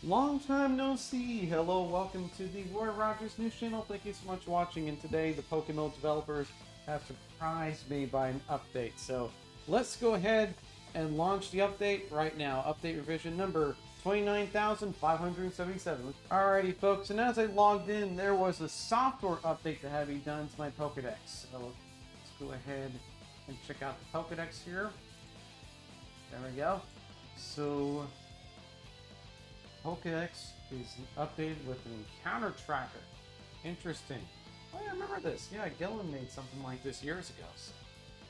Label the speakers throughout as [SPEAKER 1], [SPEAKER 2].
[SPEAKER 1] Long time no see. Hello, welcome to the Roy Rogers News Channel. Thank you so much for watching. And today, the PokeMMO developers have surprised me by an update. So let's go ahead and launch the update right now. Update revision number 29,577. Alrighty, folks. And as I logged in, there was a software update that had to be done to my Pokedex. So let's go ahead and check out the Pokedex here. There we go. So Pokedex is updated with an encounter tracker. Interesting. Oh, yeah, I remember this. Yeah, Gillen made something like this years ago. So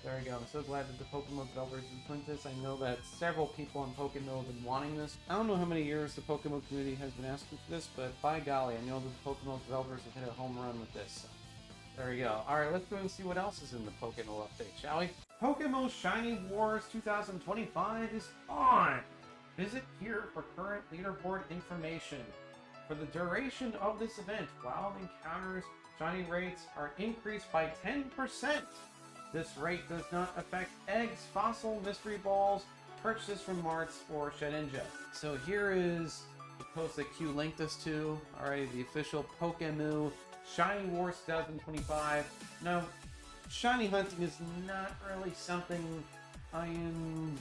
[SPEAKER 1] there we go. I'm so glad that the PokeMMO developers implement this. I know that several people on PokeMMO have been wanting this. I don't know how many years the PokeMMO community has been asking for this, but by golly, I know that the PokeMMO developers have hit a home run with this. So there we go. Alright, let's go and see what else is in the PokeMMO update, shall we? PokeMMO Shiny Wars 2025 is on! Visit here for current leaderboard information. For the duration of this event, wild encounters shiny rates are increased by 10%. This rate does not affect eggs, fossil, mystery balls, purchases from marts, or Shedinja. So here is the post that Q linked us to. Alright, the official PokeMMO Shiny Wars 2025. Now, shiny hunting is not really something I am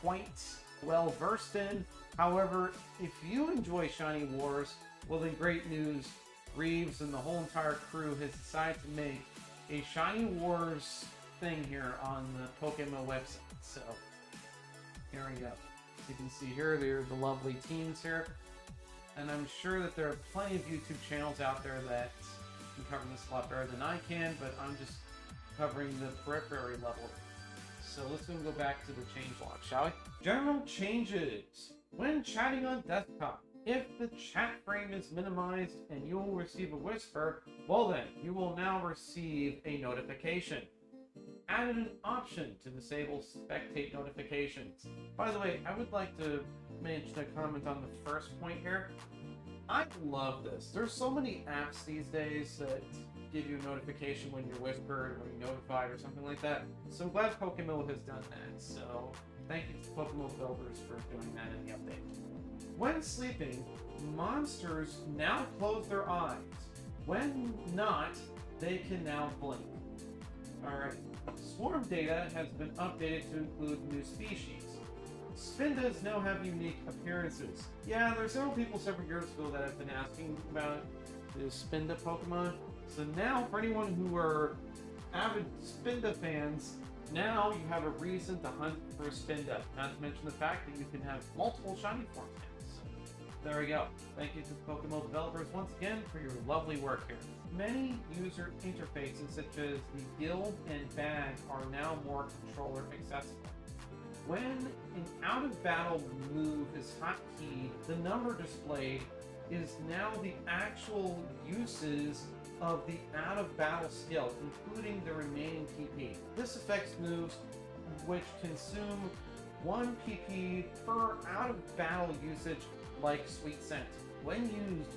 [SPEAKER 1] quite well versed in. However, if you enjoy Shiny Wars, well then great news. Reeves and the whole entire crew has decided to make a Shiny Wars thing here on the PokeMMO website. So here we go. As you can see here, they're the lovely teams here. And I'm sure that there are plenty of YouTube channels out there that can cover this a lot better than I can, but I'm just covering the periphery level. So let's go back to the changelog, shall we? General changes. When chatting on desktop, if the chat frame is minimized and you will receive a whisper, well then, you will now receive a notification. Added an option to disable spectate notifications. By the way, I would like to mention a comment on the first point here. I love this. There's so many apps these days that give you a notification when you're whispered, when you're notified, or something like that. So I'm glad PokeMMO has done that. So thank you to PokeMMO developers for doing that in the update. When sleeping, monsters now close their eyes. When not, they can now blink. Alright. Swarm data has been updated to include new species. Spindas now have unique appearances. Yeah, there's several people several years ago that have been asking about the Spinda Pokemon. So now, for anyone who are avid Spinda fans, now you have a reason to hunt for a Spinda. Not to mention the fact that you can have multiple shiny forms now. So there we go. Thank you to the PokeMMO developers once again for your lovely work here. Many user interfaces such as the guild and bag are now more controller accessible. When an out-of-battle move is hotkeyed, the number displayed is now the actual uses of the out-of-battle skill, including the remaining PP. This affects moves which consume 1 PP per out-of-battle usage, like Sweet Scent. When used,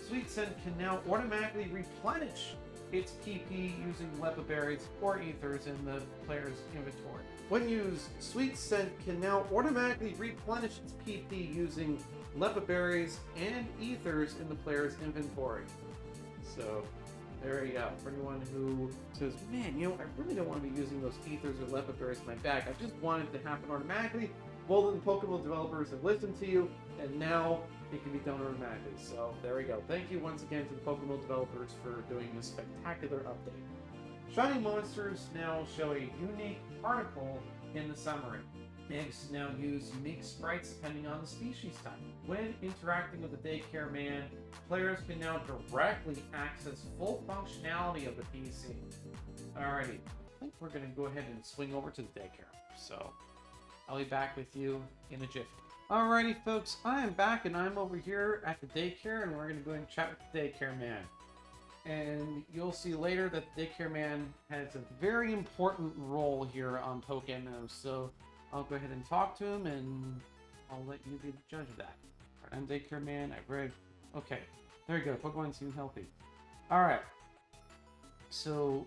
[SPEAKER 1] Sweet Scent can now automatically replenish its PP using Lepa Berries or Ethers in the player's inventory. When used, Sweet Scent can now automatically replenish its PP using Lepa Berries and Ethers in the player's inventory. So there you go. For anyone who says, man, you know, I really don't want to be using those Ethers or Lepa Berries in my bag. I just want it to happen automatically. Well, then the PokeMMO developers have listened to you, and now it can be done automatically. So there we go. Thank you once again to the PokeMMO developers for doing this spectacular update. Shiny monsters now show a unique article in the summary. Eggs now use unique sprites depending on the species type. When interacting with the daycare man, players can now directly access full functionality of the PC. Alrighty, I think we're going to go ahead and swing over to the daycare. So I'll be back with you in a jiffy. Alrighty, folks, I am back and I'm over here at the daycare, and we're going to go and chat with the daycare man. And you'll see later that the daycare man has a very important role here on PokeMMO. So I'll go ahead and talk to him, and I'll let you be the judge of that. Alright, I'm daycare man. I've read. Okay, there you go. Pokemon seem healthy. Alright. So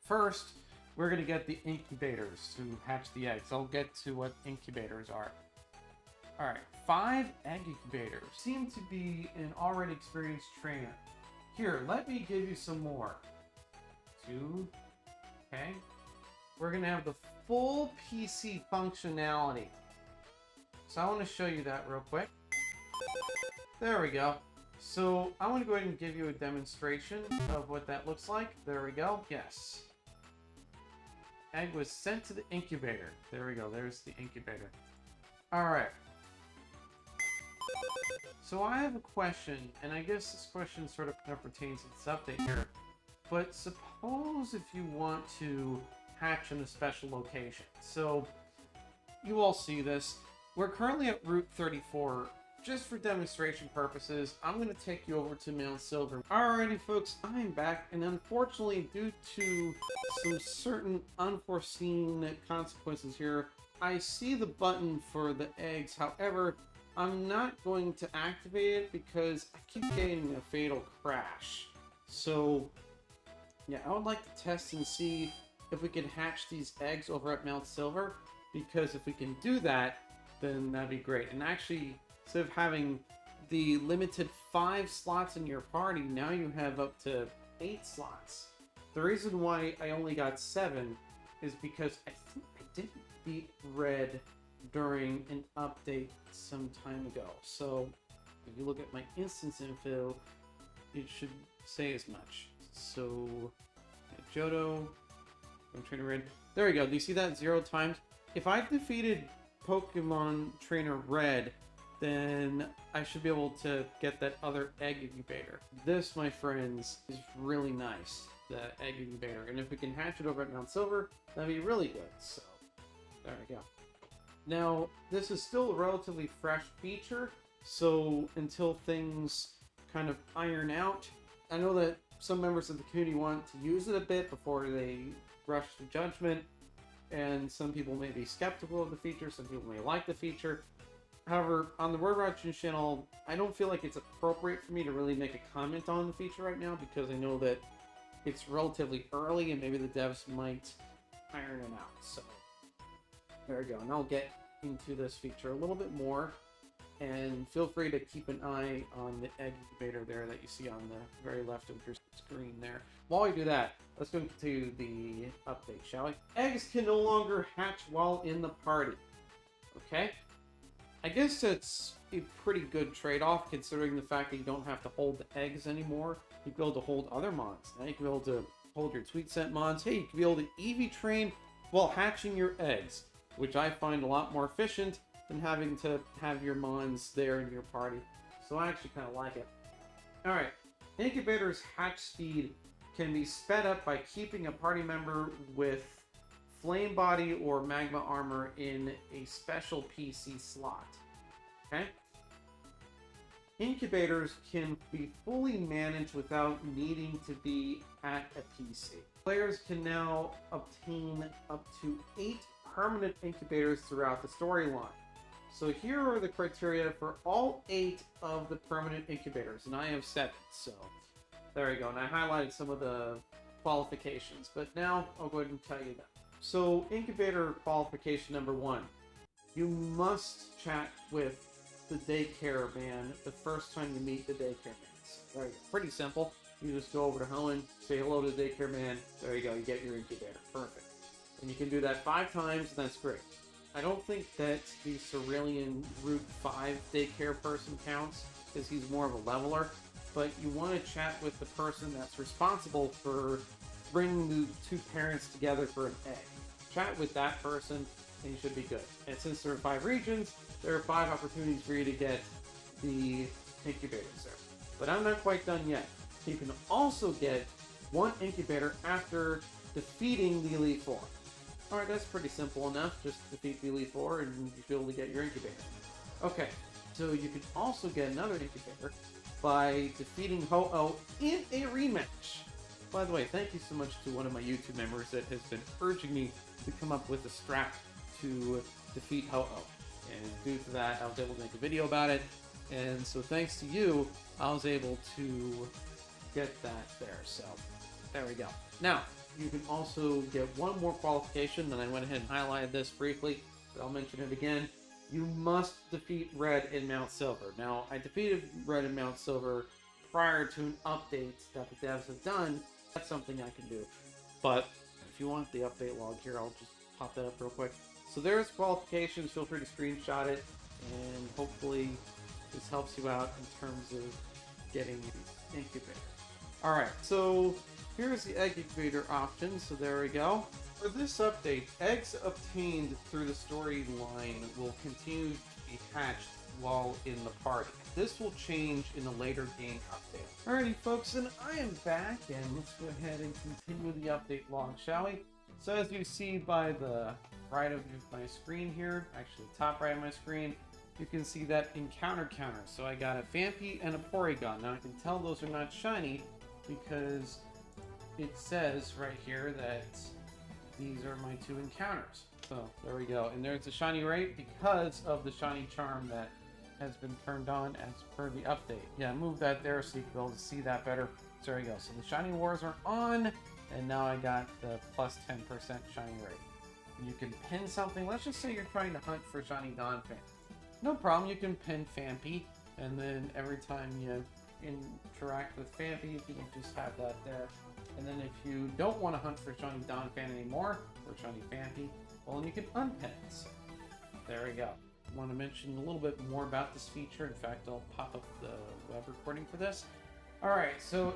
[SPEAKER 1] first, we're going to get the incubators to hatch the eggs. I'll get to what incubators are. Alright, 5 egg incubators. Seem to be an already experienced trainer. Here, let me give you some more. 2. Okay. We're gonna have the full PC functionality. So I want to show you that real quick. There we go. So I want to go ahead and give you a demonstration of what that looks like. There we go. Yes. Egg was sent to the incubator. There we go. There's the incubator. Alright. So I have a question, and I guess this question sort of pertains to this update here. But suppose if you want to hatch in a special location. So you all see this. We're currently at Route 34. Just for demonstration purposes, I'm going to take you over to Mount Silver. Alrighty folks, I'm back, and unfortunately due to some certain unforeseen consequences here, I see the button for the eggs. However, I'm not going to activate it because I keep getting a fatal crash. So yeah, I would like to test and see if we can hatch these eggs over at Mount Silver, because if we can do that, then that'd be great. And actually, instead of having the limited 5 slots in your party, now you have up to 8 slots. The reason why I only got 7 is because I think I didn't beat Red during an update some time ago. So if you look at my instance info, it should say as much. So Johto, I'm trying to read. There we go. Do you see that 0 times? If I defeated Pokemon Trainer Red, then I should be able to get that other egg incubator. This, my friends, is really nice, the egg incubator. And if we can hatch it over at Mount Silver, that'd be really good. So, there we go. Now, this is still a relatively fresh feature, so until things kind of iron out, I know that some members of the community want to use it a bit before they rush to judgment, and some people may be skeptical of the feature, some people may like the feature. However, on the Word Watching channel, I don't feel like it's appropriate for me to really make a comment on the feature right now, because I know that it's relatively early and maybe the devs might iron it out. So there we go, and I'll get into this feature a little bit more, and feel free to keep an eye on the egg incubator there that you see on the very left of your screen there. While we do that, let's go to the update, shall we? Eggs can no longer hatch while in the party. Okay? I guess that's a pretty good trade-off, considering the fact that you don't have to hold the eggs anymore. You can be able to hold other mons. Now you can be able to hold your Tweet Scent mons. Hey, you can be able to EV train while hatching your eggs, which I find a lot more efficient than having to have your mons there in your party. So I actually kind of like it. Alright, Incubator's hatch speed can be sped up by keeping a party member with Flame Body or Magma Armor in a special PC slot. Okay? Incubators can be fully managed without needing to be at a PC. Players can now obtain up to 8 permanent incubators throughout the storyline. So here are the criteria for all 8 of the permanent incubators, and I have 7, so there we go. And I highlighted some of the qualifications, but now I'll go ahead and tell you that. So incubator qualification number 1, you must chat with the daycare man the first time you meet the daycare man. So there you go. Pretty simple. You just go over to Hoenn, say hello to the daycare man. There you go. You get your incubator. Perfect. And you can do that 5 times, and that's great. I don't think that the Cerulean Route 5 daycare person counts, because he's more of a leveler, but you want to chat with the person that's responsible for bringing the 2 parents together for an egg. Chat with that person, and you should be good. And since there are 5 regions, there are 5 opportunities for you to get the incubators there. But I'm not quite done yet. You can also get 1 incubator after defeating the Elite Four. Alright, that's pretty simple enough. Just defeat the Elite Four and you should be able to get your incubator. Okay, so you can also get another incubator by defeating Ho-Oh in a rematch. By the way, thank you so much to one of my YouTube members that has been urging me to come up with a strat to defeat Ho-Oh. And due to that, I was able to make a video about it. And so thanks to you, I was able to get that there. So there we go. Now, you can also get one more qualification, and I went ahead and highlighted this briefly, but I'll mention it again. you must defeat Red in Mount Silver. Now, I defeated Red in Mount Silver prior to an update that the devs have done. That's something I can do. But if you want the update log here, I'll just pop that up real quick. So there's qualifications. Feel free to screenshot it, and hopefully this helps you out in terms of getting the incubator. Alright, so here's the egg incubator option. So there we go. For this update, eggs obtained through the storyline will continue to be hatched while in the party. This will change in a later game update. Alrighty folks, and I am back, and let's go ahead and continue the update log, shall we? So as you see by the right of my screen here, actually top right of my screen, you can see that encounter counter. So I got a Vampy and a Porygon. Now I can tell those are not shiny because it says right here that these are my two encounters. So there we go. And there's the shiny rate because of the shiny charm that has been turned on as per the update. Yeah, move that there so you can be able to see that better. So there you go. So the shiny wars are on, and now I got the plus 10% shiny rate. You can pin something. Let's just say you're trying to hunt for shiny Donphan. No problem. You can pin Vampy, and then every time you interact with Vampy, you can just have that there. And then if you don't want to hunt for shiny Donphan anymore, or shiny Vampy, well, then you can unpin it. So there we go. I want to mention a little bit more about this feature. In fact, I'll pop up the web recording for this. Alright, so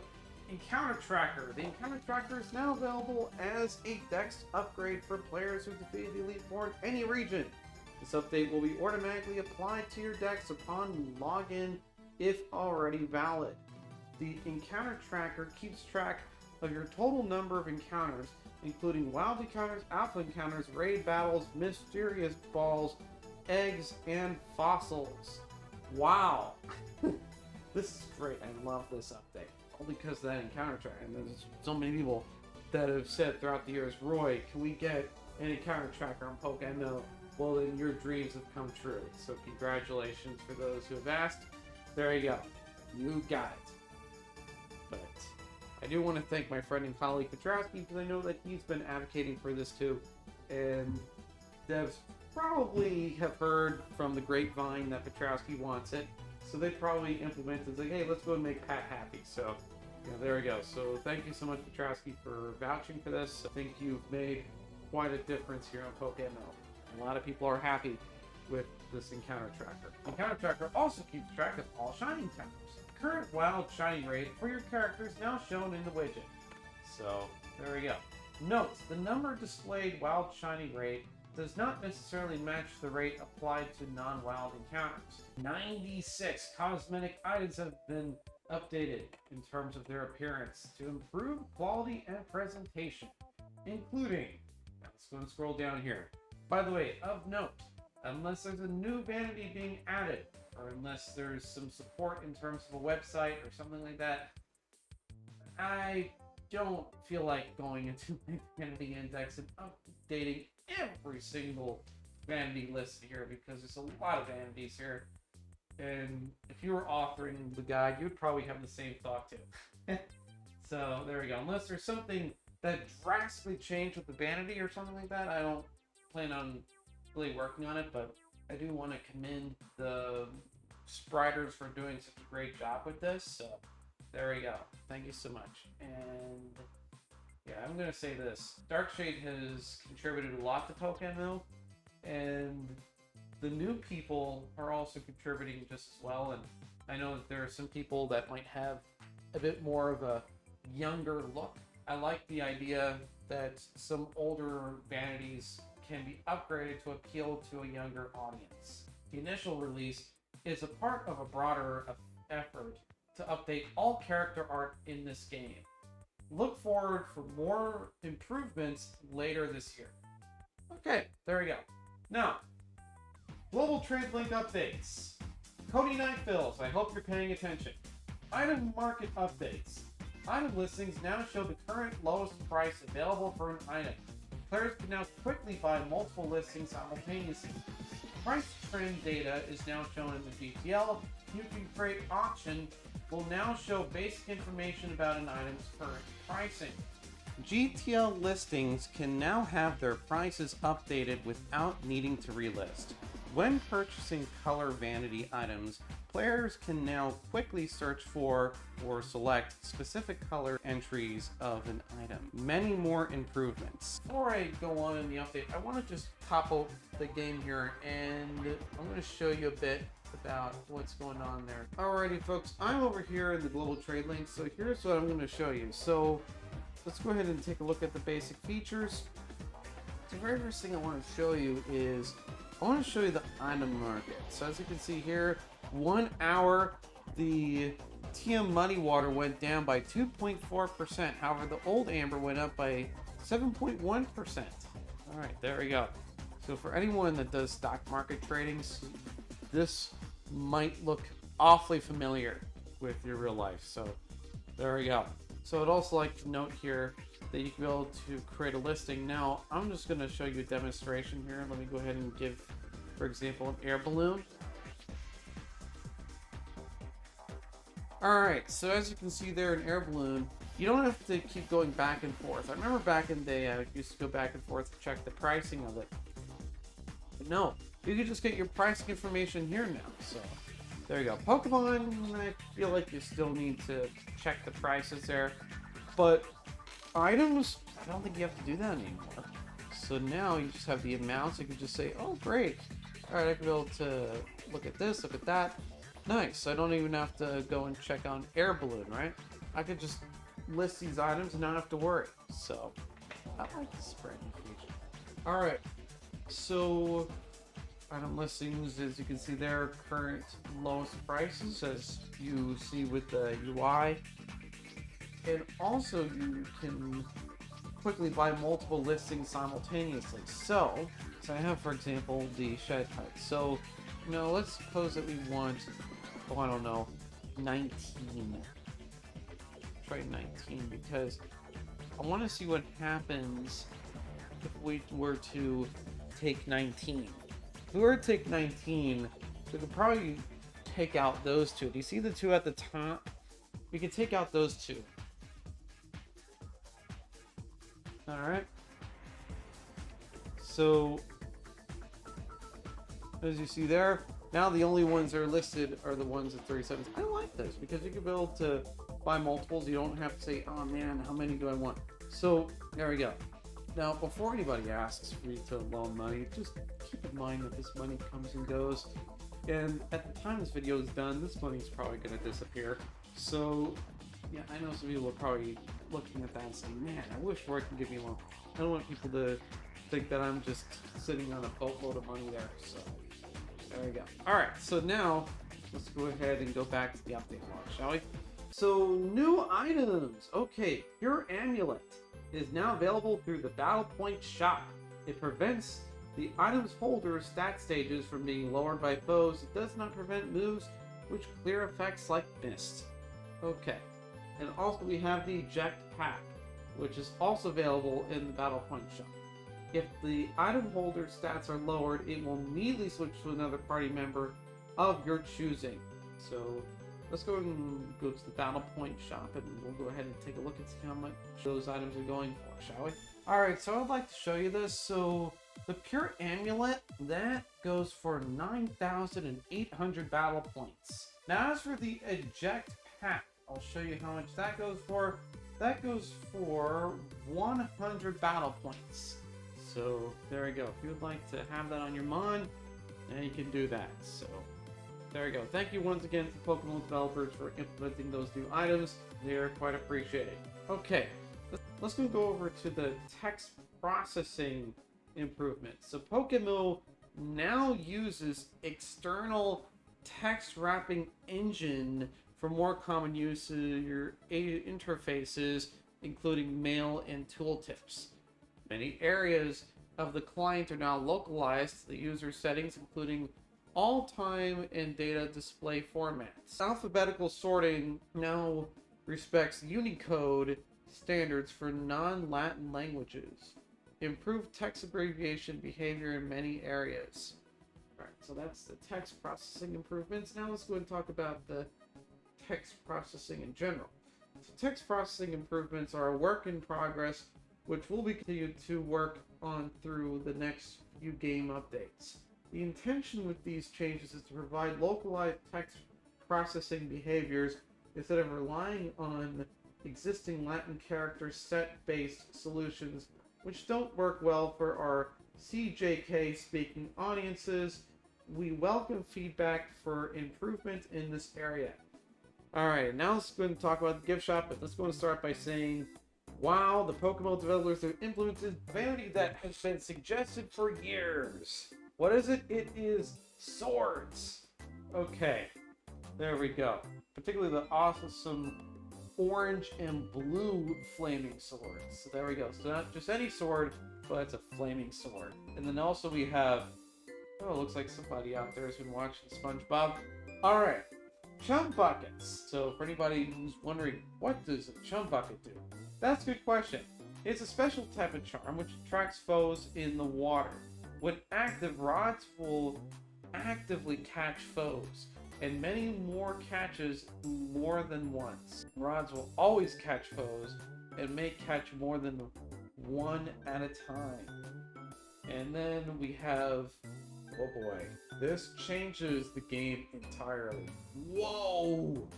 [SPEAKER 1] Encounter Tracker. The Encounter Tracker is now available as a Dex upgrade for players who defeated the Elite Four in any region. This update will be automatically applied to your Dex upon login if already valid. The Encounter Tracker keeps track of your total number of encounters, including wild encounters, alpha encounters, raid battles, mysterious balls, eggs, and fossils. Wow! This is great. I love this update. All because of that encounter tracker. And there's so many people that have said throughout the years, Roy, can we get an encounter tracker on PokeMMO? Well, then your dreams have come true. So congratulations for those who have asked. There you go. You got it. But I do want to thank my friend and colleague Petrowski because I know that he's been advocating for this too. And devs probably have heard from the grapevine that Petrowski wants it. So they probably implemented, like, hey, let's go and make Pat happy. So, yeah, there we go. So thank you so much, Petrowski, for vouching for this. I think you've made quite a difference here on PokeMMO. A lot of people are happy with this encounter tracker. Encounter tracker also keeps track of all shiny encounters. Current wild shiny rate for your character is now shown in the widget. So there we go. Note, the number displayed wild shiny rate does not necessarily match the rate applied to non-wild encounters. 96 cosmetic items have been updated in terms of their appearance to improve quality and presentation, including, let's go and scroll down here. By the way, of note, unless there's a new vanity being added, or unless there's some support in terms of a website or something like that, I don't feel like going into my vanity index and updating every single vanity list here because there's a lot of vanities here. And if you were authoring the guide, you would probably have the same thought too. So there we go. Unless there's something that drastically changed with the vanity or something like that, I don't plan on really working on it, but I do want to commend the Spriters for doing such a great job with this. So there we go. Thank you so much. And yeah, I'm going to say this. Darkshade has contributed a lot to PokeMMO, and the new people are also contributing just as well. And I know that there are some people that might have a bit more of a younger look. I like the idea that some older vanities can be upgraded to appeal to a younger audience. The initial release is a part of a broader effort to update all character art in this game. Look forward for more improvements later this year. Okay, there we go. Now, global trade link updates. Cody Night Fills, I hope you're paying attention. Item market updates. Item listings now show the current lowest price available for an item. Players can now quickly buy multiple listings simultaneously. Price trend data is now shown in the GTL. You can create auction will now show basic information about an item's current pricing. GTL listings can now have their prices updated without needing to relist. When purchasing color vanity items, players can now quickly search for or select specific color entries of an item. Many more improvements. Before I go on in the update, I want to just pop up the game here and I'm going to show you a bit about what's going on there. Alrighty folks, I'm over here in the global trade link, so here's what I'm going to show you. So let's go ahead and take a look at the basic features. The very first thing I want to show you is I want to show you the item market. So as you can see here, 1 hour, the TM Muddy Water went down by 2.4%. However, the old Amber went up by 7.1%. All right, there we go. So for anyone that does stock market tradings, this might look awfully familiar with your real life. So there we go. So I'd also like to note here that you can be able to create a listing. Now, I'm just going to show you a demonstration here. Let me go ahead and give, for example, an air balloon. Alright, so as you can see there, an air balloon, you don't have to keep going back and forth. I remember back in the day, I used to go back and forth to check the pricing of it. But no, you can just get your pricing information here now. So there you go. Pokemon, I feel like you still need to check the prices there. But items, I don't think you have to do that anymore. So now you just have the amounts. You can just say, oh, great. All right, I can be able to look at this, look at that. Nice. I don't even have to go and check on air balloon, right? I could just list these items and not have to worry. So I like this brand new feature. All right. So item listings, as you can see there, current lowest prices, as you see with the UI. And also you can quickly buy multiple listings simultaneously. So I have, for example, the shed type. So, you know, let's suppose that we want, oh, I don't know, 19. Try 19 because I want to see what happens if we were to take 19. If we were to take 19, we could probably take out those two. Do you see the two at the top? We could take out those two. Alright. So, as you see there, now the only ones that are listed are the ones at 37. I like this because you can be able to buy multiples. You don't have to say, oh man, how many do I want? So, there we go. Now, before anybody asks for you to loan money, just keep in mind that this money comes and goes. And at the time this video is done, this money is probably going to disappear. So, yeah, I know some people are probably looking at that and saying, man, I wish Roy could give me a loan. I don't want people to think that I'm just sitting on a boatload of money there. So, there we go. Alright, so now, let's go ahead and go back to the update log, shall we? So, new items! Okay, Pure Amulet is now available through the Battle Point shop. It prevents the item's holder's stat stages from being lowered by foes. It does not prevent moves which clear effects like mist. Okay. And also we have the Eject Pack, which is also available in the Battle Point shop. If the item holder's stats are lowered, it will immediately switch to another party member of your choosing. So let's go and go to the Battle Point shop and we'll go ahead and take a look and see how much those items are going for, shall we? Alright, so I'd like to show you this. So the Pure Amulet, that goes for 9,800 battle points. Now as for the Eject Pack, I'll show you how much that goes for. That goes for 100 battle points. So there we go. If you would like to have that on your mon, then you can do that. So there we go. Thank you once again to PokeMMO developers for implementing those new items. They are quite appreciated. Okay, let's go over to the text processing improvements. So PokeMMO now uses external text wrapping engine for more common use of your interfaces, including mail and tooltips. Many areas of the client are now localized to the user settings, including all time and data display formats. Alphabetical sorting now respects Unicode standards for non-Latin languages. Improved text abbreviation behavior in many areas. Alright, so that's the text processing improvements. Now let's go and talk about the text processing in general. So text processing improvements are a work in progress, which will be continued to work on through the next few game updates. The intention with these changes is to provide localized text processing behaviors instead of relying on existing Latin character set-based solutions, which don't work well for our CJK speaking audiences. We welcome feedback for improvement in this area. Alright, now let's go and talk about the gift shop, but let's go and start by saying, wow, the PokeMMO developers have implemented vanity that has been suggested for years. What is it? It is swords. Okay, there we go. Particularly the awesome orange and blue flaming swords. So there we go. So not just any sword, but it's a flaming sword. And then also we have, oh, it looks like somebody out there has been watching SpongeBob. Alright, chum buckets. So for anybody who's wondering, what does a chum bucket do? That's a good question. It's a special type of charm which attracts foes in the water. When active, rods will actively catch foes, and many more catches more than once. Rods will always catch foes, and may catch more than one at a time. And then we have, oh boy, this changes the game entirely. Whoa!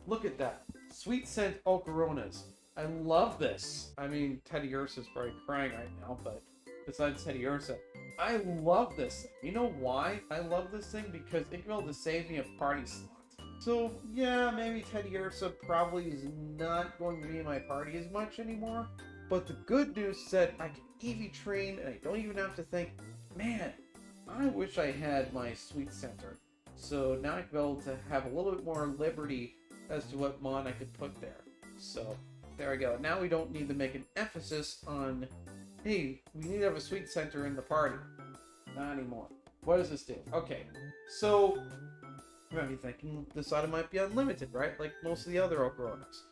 [SPEAKER 1] Look at that. Sweet scent Ocaronas. I love this. I mean, Teddy Ursa's probably crying right now, but besides Teddy Ursa, I love this thing. You know why I love this thing? Because it can be able to save me a party slot. So, yeah, maybe Teddy Ursa probably is not going to be in my party as much anymore. But the good news is that I can EV train and I don't even have to think, man, I wish I had my Sweet Center. So now I can be able to have a little bit more liberty as to what mon I could put there. So, there we go. Now we don't need to make an emphasis on, hey, we need to have a Sweet Center in the party. Not anymore. What does this do? Okay, so you might be thinking this item might be unlimited, right? Like most of the other Ocaronas.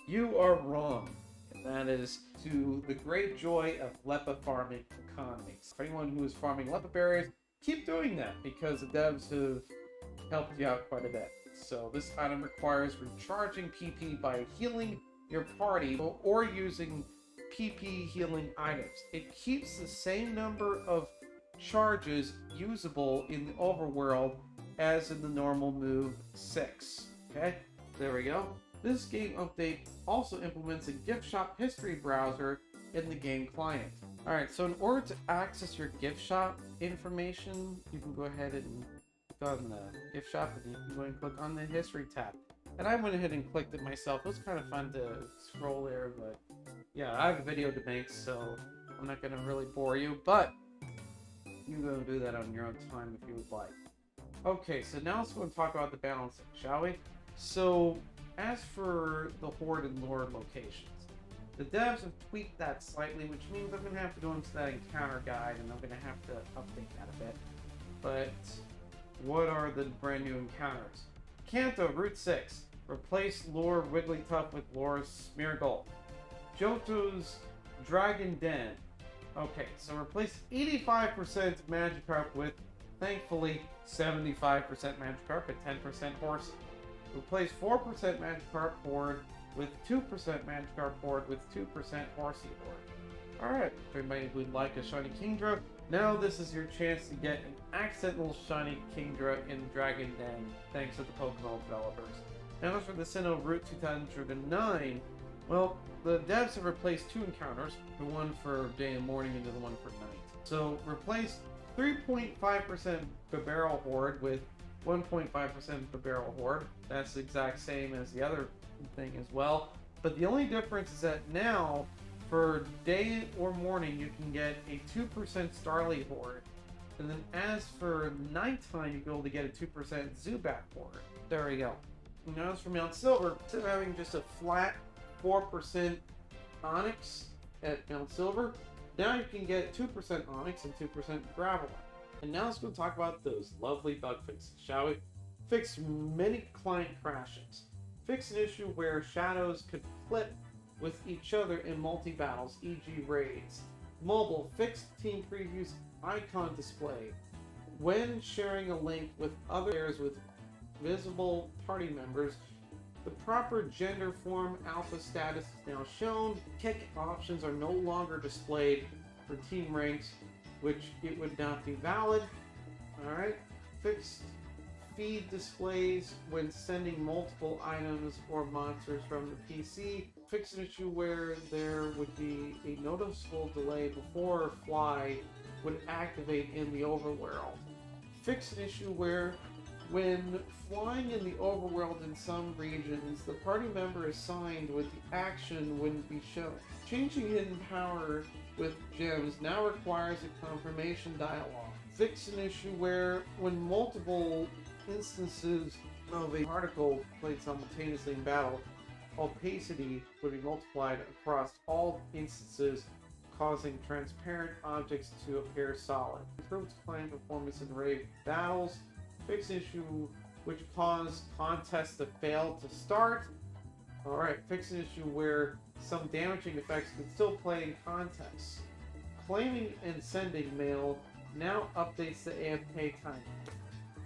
[SPEAKER 1] You are wrong. And that is to the great joy of Leppa farming economies. For anyone who is farming Leppa berries, keep doing that because the devs have helped you out quite a bit. So this item requires recharging PP by healing your party or using PP healing items. It keeps the same number of charges usable in the overworld as in the normal move 6. Okay, there we go. This game update also implements a gift shop history browser in the game client. Alright, so in order to access your gift shop information, you can go ahead and click on the gift shop and you can go and click on the history tab. And I went ahead and clicked it myself. It was kind of fun to scroll there, but yeah, I have a video to make, so I'm not going to really bore you, but you can go and do that on your own time if you would like. Okay, so now let's go and talk about the balancing, shall we? So, as for the Horde and Lore locations, the devs have tweaked that slightly, which means I'm going to have to go into that encounter guide, and I'm going to have to update that a bit. But, what are the brand new encounters? Kanto, Route 6. Replace Lore Wigglytuff with Lore Smeargle. Johto's Dragon Den. Okay, so replace 85% Magikarp with, thankfully, 75% Magikarp and 10% Horsey. Replace 4% Magikarp Horde with 2% Magikarp Horde with 2% Horsey Horde. Alright, if anybody would like a Shiny Kingdra, now this is your chance to get an accidental Shiny Kingdra in Dragon Den, thanks to the PokeMMO developers. Now as for the Sinnoh Route 2009, well, the devs have replaced 2 encounters, the one for day and morning and the one for night. So replace 3.5% Bibarel Horde with 1.5% Bibarel Horde. That's the exact same as the other thing as well. But the only difference is that now, for day or morning, you can get a 2% Starly Horde. And then as for nighttime, you'll be able to get a 2% Zubat Horde. There we go. Now as for Mount Silver, instead of having just a flat 4% Onyx at Mount Silver, now you can get 2% Onyx and 2% Gravelite. And now let's go talk about those lovely bug fixes, shall we? Fix many client crashes. Fix an issue where shadows could flip with each other in multi-battles, e.g. raids. Mobile, fix team previews icon display. When sharing a link with other players with visible party members, the proper gender form alpha status is now shown. Kick options are no longer displayed for team ranks, which it would not be valid. Alright, fixed feed displays when sending multiple items or monsters from the PC. Fix an issue where there would be a noticeable delay before Fly would activate in the overworld. Fix an issue where when flying in the overworld in some regions, the party member assigned with the action wouldn't be shown. Changing hidden power with gems now requires a confirmation dialogue. Fix an issue where when multiple instances of a particle played simultaneously in battle, opacity would be multiplied across all instances, causing transparent objects to appear solid. Improved client performance in raid battles. Fix issue which caused contests to fail to start. Alright, fix an issue where some damaging effects could still play in contests. Claiming and sending mail now updates the AFK time.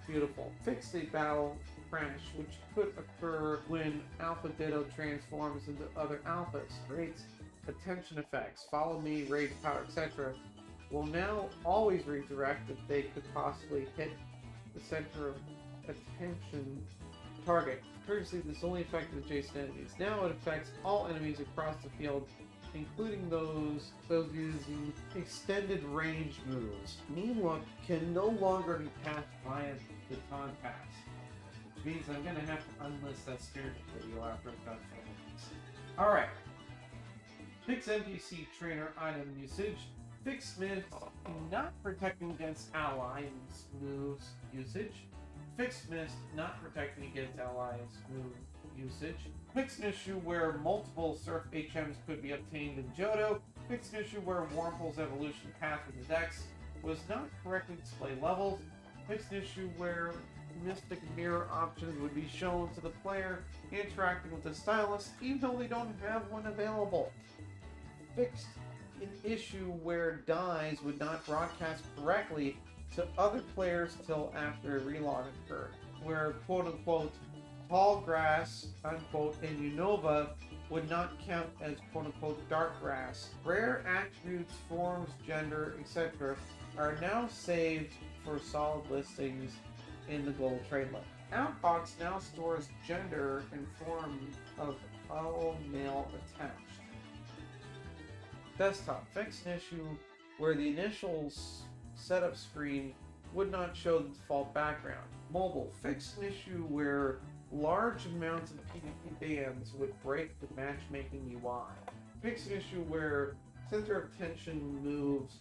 [SPEAKER 1] Beautiful. Fix a battle crash which could occur when Alpha Ditto transforms into other alphas. Raid's attention effects, follow me, raid power, etc. will now always redirect if they could possibly hit the center of attention target. Previously, this only affected adjacent enemies. Now it affects all enemies across the field, including those using extended range moves. Meanwhile, can no longer be passed via the Baton Pass, which means I'm going to have to unlist that spirit video after I've done filming this. Alright. Fix NPC trainer item usage. Fix myths not protecting against allies moves usage. Fix myths not protecting against allies move usage. Fix an issue where multiple Surf HMs could be obtained in Johto. Fix an issue where Wurmple's evolution path in the Dex was not correctly displayed levels. Fix an issue where Mystic Mirror options would be shown to the player interacting with the stylus, even though they don't have one available. Fixed an issue where dies would not broadcast correctly to other players till after a relog occurred, where quote-unquote tall grass, unquote, and Unova would not count as quote-unquote dark grass. Rare attributes, forms, gender, etc. are now saved for solid listings in the global trade list. Outbox now stores gender and form of all male attached. Desktop. Fix an issue where the initial setup screen would not show the default background. Mobile. Fix an issue where large amounts of PvP bans would break the matchmaking UI. Fix an issue where center of attention moves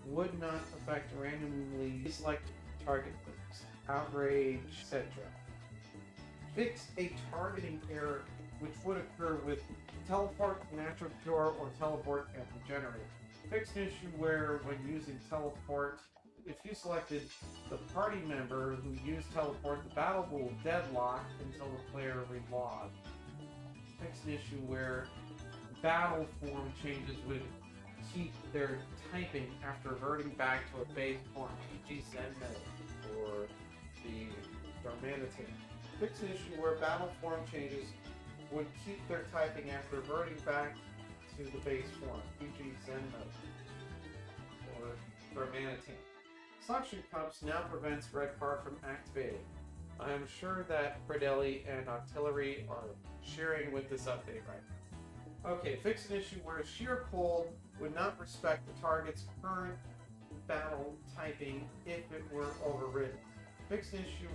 [SPEAKER 1] would not affect randomly selected target moves, outrage, etc. Fix a targeting error which would occur with teleport, natural cure, or teleport and regenerate. Fix an issue where when using teleport, if you selected the party member who used teleport, the battle will deadlock until the player relogs. Fix an issue where battle form changes would keep their typing after reverting back to a base form, e.g. Zenmo or the Darmanitan. Fix an issue where battle form changes would keep their typing after reverting back to the base form, e.g. Zenmo or Darmanitan. Suction cups now prevents red card from activating. I am sure that Predelli and Artillery are sharing with this update right now. Okay, fix an issue where sheer pull would not respect the target's current battle typing if it were overridden. Fix an issue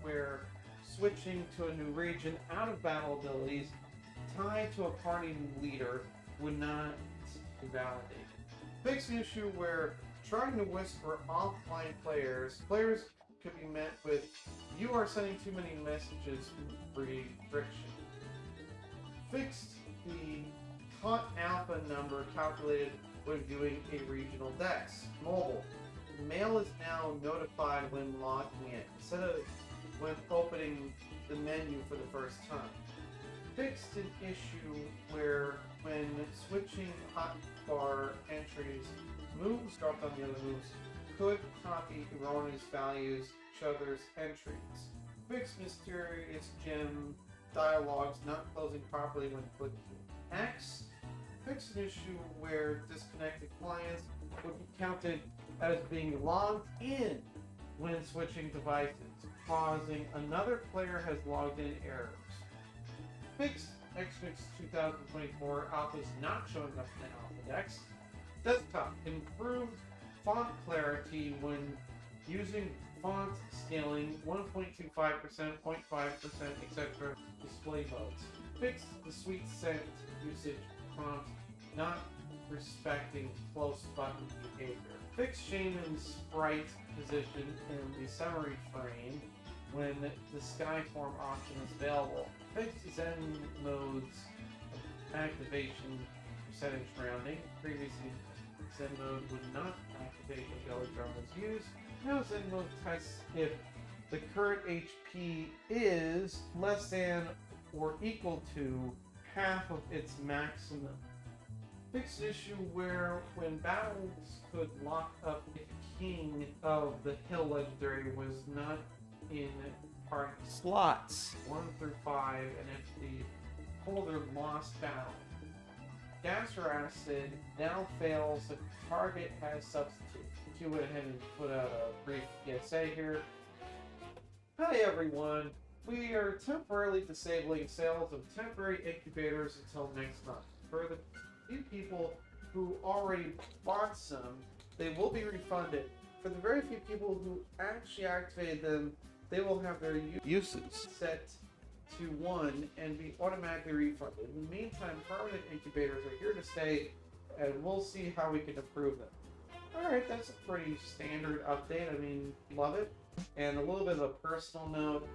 [SPEAKER 1] where switching to a new region out of battle abilities tied to a party leader would not be validated. Fix an issue where trying to whisper offline players could be met with "you are sending too many messages" breed friction. Fixed the hot alpha number calculated when viewing a regional dex. Mobile. Mail is now notified when logging in, instead of when opening the menu for the first time. Fixed an issue where when switching hotbar entries, moves dropped on the other moves could copy erroneous values to others' entries. Fixed mysterious gem dialogues not closing properly when clicking X. Fixed an issue where disconnected clients would be counted as being logged in when switching devices, causing another player has logged in errors. Fixed Xmix 2024 alpha is not showing up in the alpha dex. Desktop improved font clarity when using font scaling 1.25%, 0.5%, etc. display modes. Fixed the sweet scent usage prompt not respecting close button behavior. Fix Shaman's sprite position in the summary frame when the Skyform option is available. Fix Zen mode's activation percentage rounding. Previously, Zen mode would not activate when Belly Drum was used. Now Zen mode tests if the current HP is less than or equal to half of its maximum. Fixed issue where when battles could lock up if King of the Hill legendary was not in party slots 1 through 5, and if the holder lost battle. Gas or acid now fails if the target has substitute. You went ahead and put out a brief PSA here. Hi everyone. We are temporarily disabling sales of temporary incubators until next month. For the few people who already bought some, they will be refunded. For the very few people who actually activated them, they will have their uses set to 1 and be automatically refunded. In the meantime, permanent incubators are here to stay, and we'll see how we can improve them. Alright, that's a pretty standard update. I mean, love it. And a little bit of a personal note,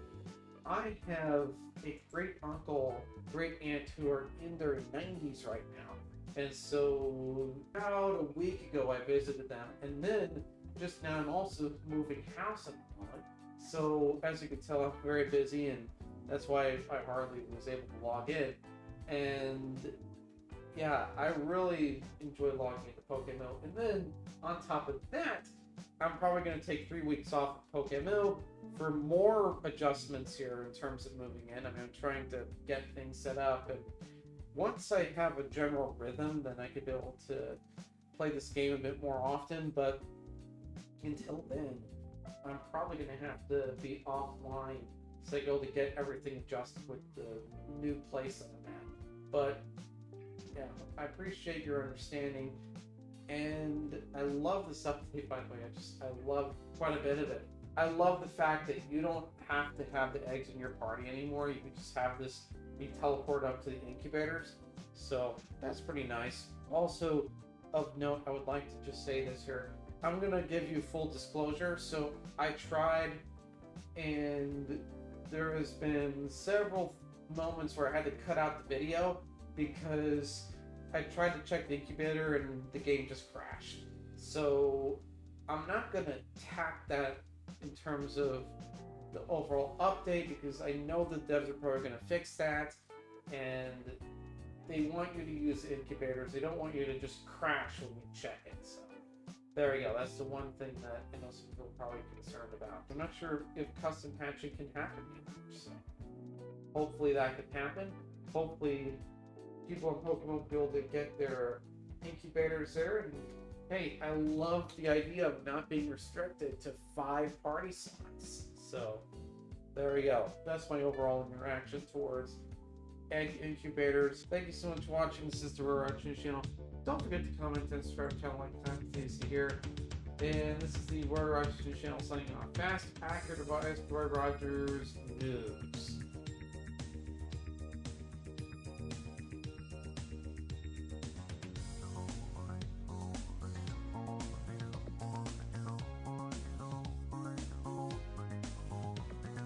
[SPEAKER 1] I have a great uncle, great aunt who are in their 90s right now. And so about a week ago I visited them, and then just now I'm also moving house at the moment. So as you can tell, I'm very busy, and that's why I hardly was able to log in. And yeah, I really enjoy logging into PokeMMO. And then on top of that, I'm probably going to take 3 weeks off of PokeMMO for more adjustments here in terms of moving in. I mean, I'm trying to get things set up, and once I have a general rhythm, then I could be able to play this game a bit more often. But until then, I'm probably going to have to be offline so I go to get everything adjusted with the new place that I'm at. But yeah, I appreciate your understanding, and I love this update, by the way. I love quite a bit of it. I love the fact that you don't have to have the eggs in your party anymore. You can just have this be teleported up to the incubators. So that's pretty nice. Also, of note, I would like to just say this here. I'm going to give you full disclosure. So I tried, and there has been several moments where I had to cut out the video because I tried to check the incubator and the game just crashed. So I'm not going to tack that in terms of the overall update, because I know the devs are probably going to fix that, and they want you to use incubators. They don't want you to just crash when you check it. So there we go. That's the one thing that I know some people are probably concerned about. I'm not sure if custom hatching can happen anymore. So hopefully that can happen. Hopefully people on PokeMMO will be able to get their incubators there. And hey, I love the idea of not being restricted to 5 party slots. So there we go. That's my overall interaction towards egg incubators. Thank you so much for watching. This is the Roger channel. Don't forget to comment and subscribe to the channel like time to see here. And this is the Roger channel signing off. Fast, accurate advice, Roy Rogers News.